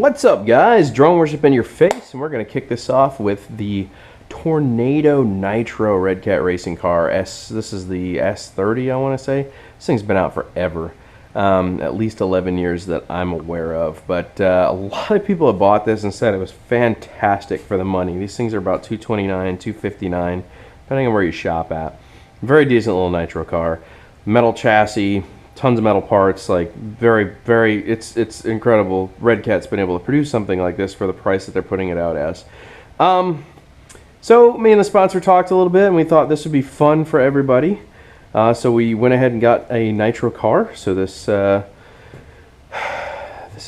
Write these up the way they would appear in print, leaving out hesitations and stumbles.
What's up, guys? Drone worship in your face, and we're going to kick this off with the Tornado Nitro Redcat racing car. This is the S30, I want to say. This thing's been out forever, at least 11 years that I'm aware of. But a lot of people have bought this and said it was fantastic for the money. These things are about $229, $259, depending on where you shop at. Very decent little nitro car. Metal chassis. Tons of metal parts, like it's incredible. Redcat's been able to produce something like this for the price that they're putting it out as. So me and the sponsor talked a little bit, and we thought this would be fun for everybody. So we went ahead and got a nitro car. So this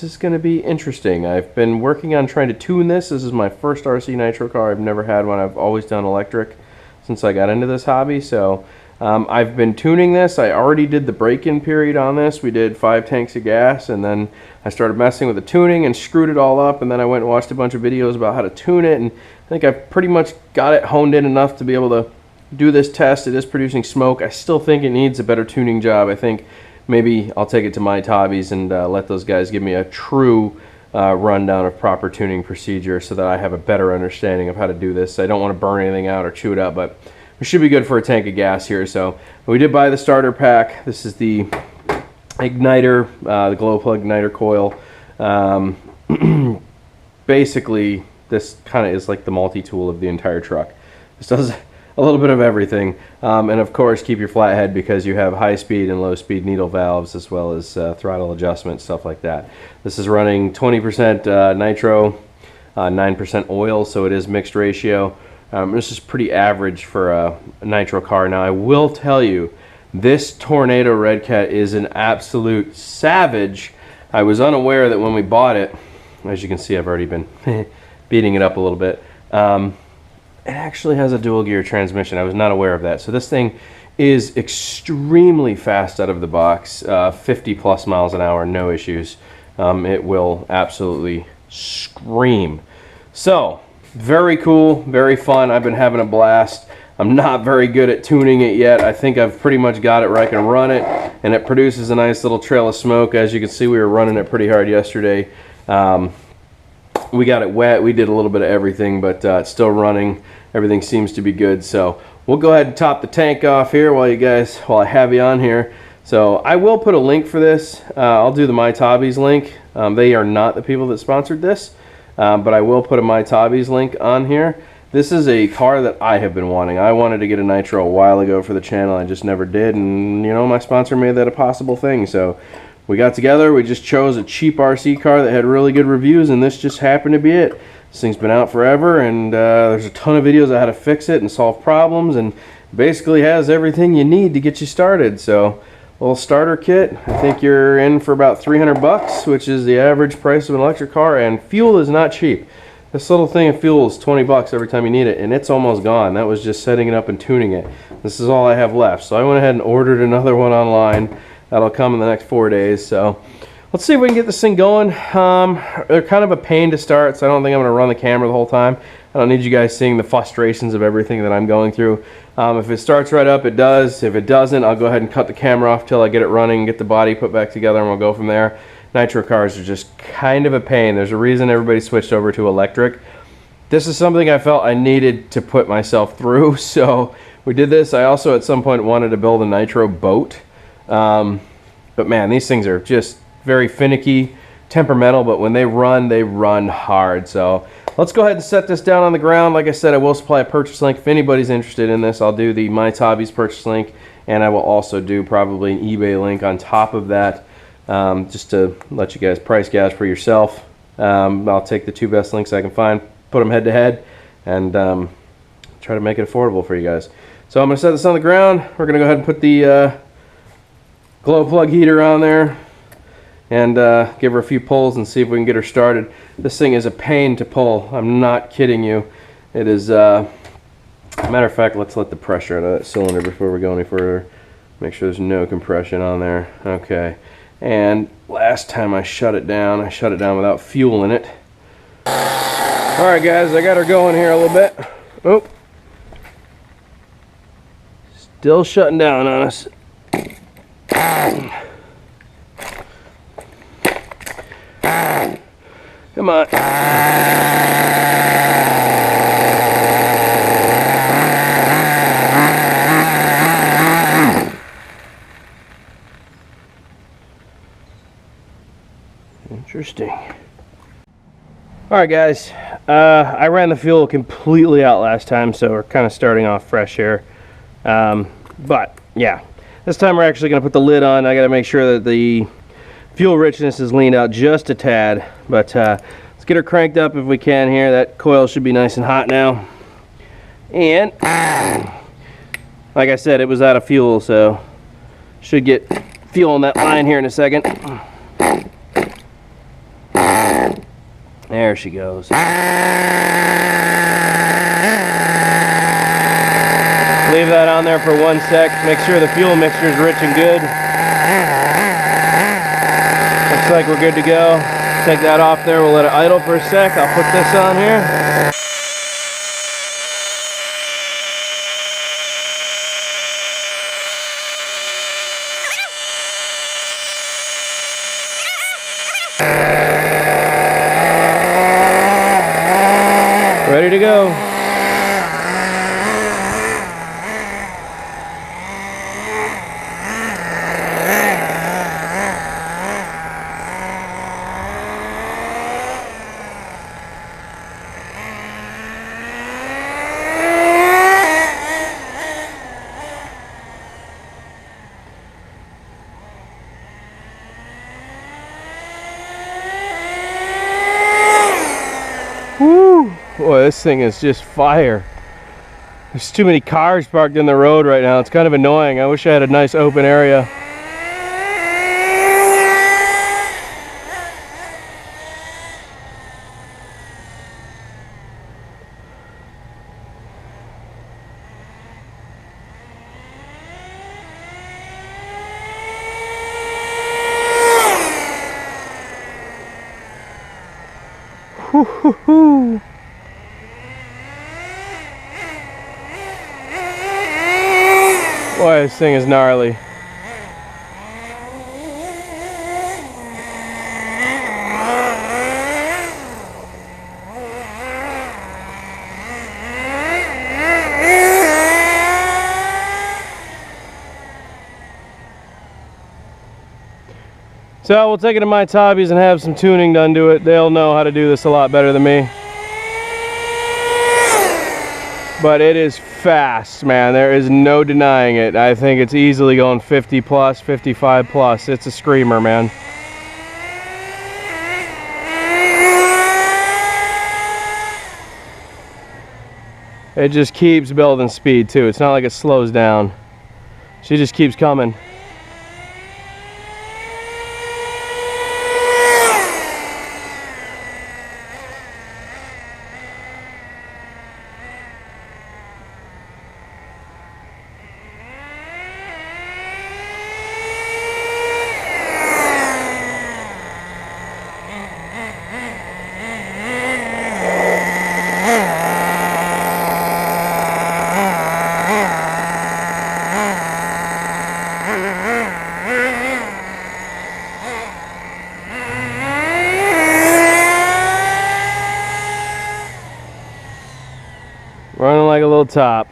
is going to be interesting. I've been working on trying to tune this. This is my first RC nitro car. I've never had one. I've always done electric since I got into this hobby. So I've been tuning this. I already did the break-in period on this. We did 5 tanks of gas, and then I started messing with the tuning and screwed it all up, and then I went and watched a bunch of videos about how to tune it, and I think I've pretty much got it honed in enough to be able to do this test. It is producing smoke. I still think it needs a better tuning job. I think maybe I'll take it to MyTobbies and let those guys give me a true rundown of proper tuning procedure so that I have a better understanding of how to do this. I don't want to burn anything out or chew it up, but we should be good for a tank of gas here. So we did buy the starter pack. This is the igniter, the glow plug igniter coil. Basically, this kind of is like the multi-tool of the entire truck. This does a little bit of everything. And of course, keep your flathead because you have high speed and low speed needle valves, as well as throttle adjustment, stuff like that. This is running 20% nitro, 9% oil, so it is mixed ratio. This is pretty average for a nitro car. Now, I will tell you, this Tornado Redcat is an absolute savage. I was unaware that when we bought it, as you can see, I've already been beating it up a little bit. It actually has a dual gear transmission. I was not aware of that. So this thing is extremely fast out of the box, 50 plus miles an hour, no issues. It will absolutely scream. So, very cool, very fun. I've been having a blast. I'm not very good at tuning it yet. I think I've pretty much got it where I can run it, and it produces a nice little trail of smoke. As you can see, we were running it pretty hard yesterday. We got it wet. We did a little bit of everything, but it's still running. Everything seems to be good. So we'll go ahead and top the tank off here while I have you on here. So I will put a link for this. I'll do the MyTobbies link. They are not the people that sponsored this. But I will put a MyTobbies link on here. This is a car that I have been wanting. I wanted to get a nitro a while ago for the channel. I just never did, and you know, my sponsor made that a possible thing. So we got together. We just chose a cheap RC car that had really good reviews, and this just happened to be it. This thing's been out forever, and there's a ton of videos on how to fix it and solve problems, and basically has everything you need to get you started. So little starter kit, I think you're in for about 300 bucks, which is the average price of an electric car, and fuel is not cheap. This little thing of fuel is 20 bucks every time you need it, and it's almost gone. That was just setting it up and tuning it. This is all I have left. So I went ahead and ordered another one online. That'll come in the next 4 days. So let's see if we can get this thing going. They're kind of a pain to start, so I don't think I'm going to run the camera the whole time. I don't need you guys seeing the frustrations of everything that I'm going through. If it starts right up, it does. If it doesn't, I'll go ahead and cut the camera off till I get it running, get the body put back together, and we'll go from there. Nitro cars are just kind of a pain. There's a reason everybody switched over to electric. This is something I felt I needed to put myself through, so we did this. I also at some point wanted to build a nitro boat. But man, these things are just very finicky, temperamental, but when they run hard. So let's go ahead and set this down on the ground. Like I said, I will supply a purchase link. If anybody's interested in this, I'll do the MyTobbies purchase link, and I will also do probably an eBay link on top of that, just to let you guys price gouge for yourself. I'll take the 2 best links I can find, put them head to head, and try to make it affordable for you guys. So I'm going to set this on the ground. We're going to go ahead and put the glow plug heater on there, and give her a few pulls and see if we can get her started. This thing is a pain to pull. I'm not kidding you. It is, matter of fact, let's let the pressure out of that cylinder before we go any further. Make sure there's no compression on there. Okay. And last time I shut it down without fuel in it. Alright guys, I got her going here a little bit. Oh. Still shutting down on us. Come Come on. Interesting. Alright guys, I ran the fuel completely out last time, so we're kind of starting off fresh here. But yeah, this time we're actually going to put the lid on. I got to make sure that the fuel richness is leaned out just a tad. But let's get her cranked up if we can here. That coil should be nice and hot now. And like I said, it was out of fuel, so should get fuel on that line here in a second. There she goes. Leave that on there for 1 sec. Make sure the fuel mixture is rich and good. Looks like we're good to go. Take that off there. We'll let it idle for a sec. I'll put this on here. Ready to go. Woo! Boy, this thing is just fire. There's too many cars parked in the road right now. It's kind of annoying. I wish I had a nice open area. Woo-hoo-hoo. Boy, this thing is gnarly. So we'll take it to MyTobbies and have some tuning done to it. They'll know how to do this a lot better than me. But it is fast, man. There is no denying it. I think it's easily going 50 plus, 55 plus. It's a screamer, man. It just keeps building speed too. It's not like it slows down. She just keeps coming. Running like a little top.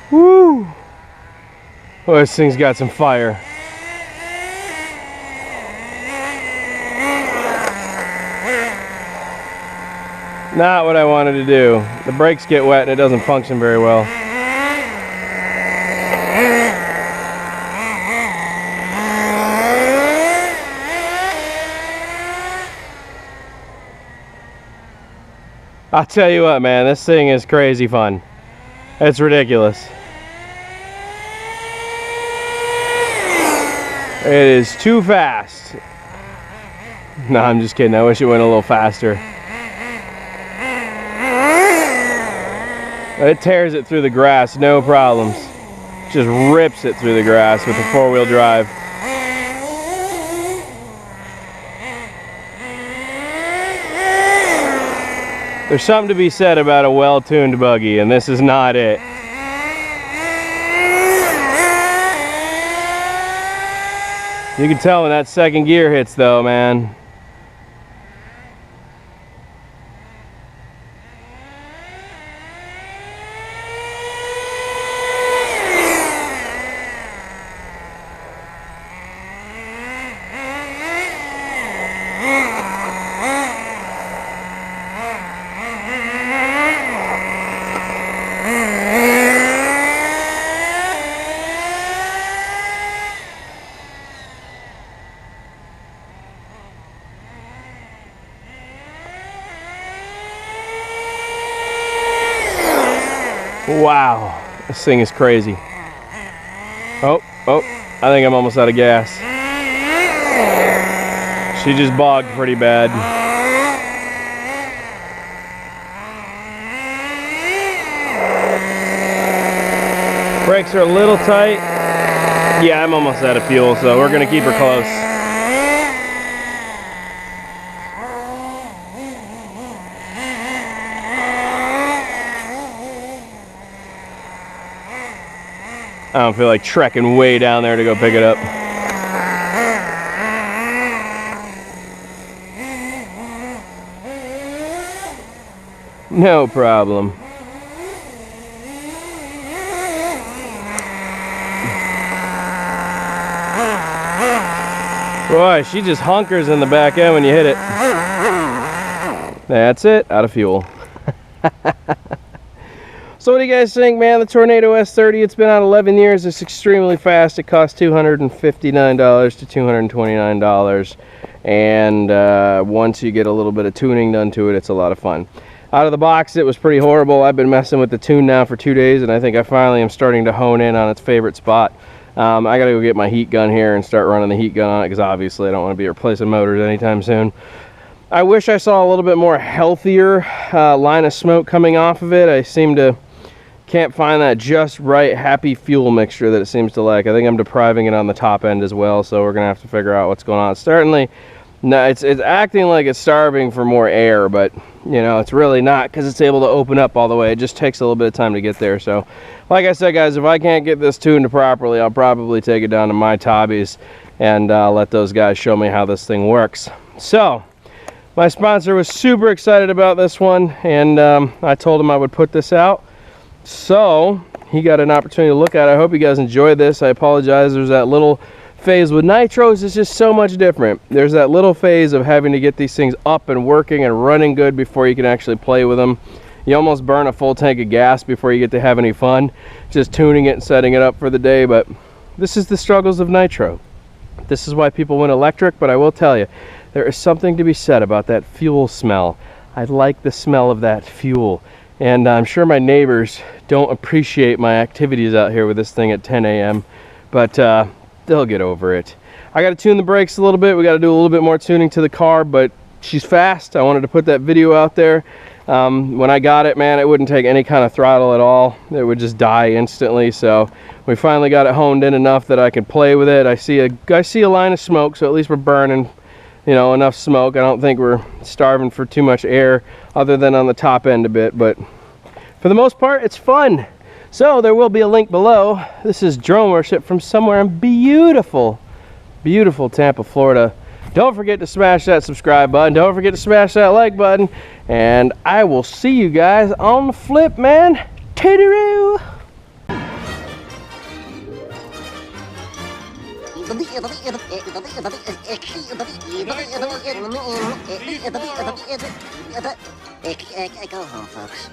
Woo! Oh, this thing's got some fire. Not what I wanted to do. The brakes get wet and it doesn't function very well. I'll tell you what, man, this thing is crazy fun. It's ridiculous. It is too fast. No, I'm just kidding. I wish it went a little faster. It tears it through the grass, no problems. Just rips it through the grass with the four-wheel drive. There's something to be said about a well-tuned buggy, and this is not it. You can tell when that second gear hits though, man. Wow, this thing is crazy. Oh, I think I'm almost out of gas. She just bogged pretty bad. Brakes are a little tight. Yeah, I'm almost out of fuel, so we're gonna keep her close. I don't feel like trekking way down there to go pick it up. No problem. Boy, she just hunkers in the back end when you hit it. That's it, out of fuel. So what do you guys think, man? The Tornado S30, it's been out 11 years. It's extremely fast. It costs $259 to $229. And once you get a little bit of tuning done to it, it's a lot of fun. Out of the box, it was pretty horrible. I've been messing with the tune now for 2 days, and I think I finally am starting to hone in on its favorite spot. I gotta go get my heat gun here and start running the heat gun on it, because obviously I don't want to be replacing motors anytime soon. I wish I saw a little bit more healthier line of smoke coming off of it. I can't find that just right happy fuel mixture that it seems to like. I think I'm depriving it on the top end as well, so we're gonna have to figure out what's going on. Certainly, no, it's acting like it's starving for more air, but you know, it's really not, because it's able to open up all the way. It just takes a little bit of time to get there. So like I said, guys, if I can't get this tuned properly, I'll probably take it down to MyTobbies and let those guys show me how this thing works. So my sponsor was super excited about this one, and I told him I would put this out. So he got an opportunity to look at it. I hope you guys enjoyed this. I apologize, there's that little phase with nitros. It's just so much different. There's that little phase of having to get these things up and working and running good before you can actually play with them. You almost burn a full tank of gas before you get to have any fun just tuning it and setting it up for the day. But this is the struggles of nitro. This is why people went electric. But I will tell you, there is something to be said about that fuel smell. I like the smell of that fuel. And I'm sure my neighbors don't appreciate my activities out here with this thing at 10 a.m. But they'll get over it. I got to tune the brakes a little bit. We got to do a little bit more tuning to the car, but she's fast. I wanted to put that video out there. When I got it, man, it wouldn't take any kind of throttle at all. It would just die instantly. So we finally got it honed in enough that I could play with it. I see a line of smoke, so at least we're burning, you know, enough smoke. I don't think we're starving for too much air, other than on the top end a bit, but for the most part, it's fun. So there will be a link below. This is drone worship from somewhere in beautiful, beautiful Tampa, Florida. Don't forget to smash that subscribe button. Don't forget to smash that like button. And I will see you guys on the flip, man. Toodaloo! Go home, folks.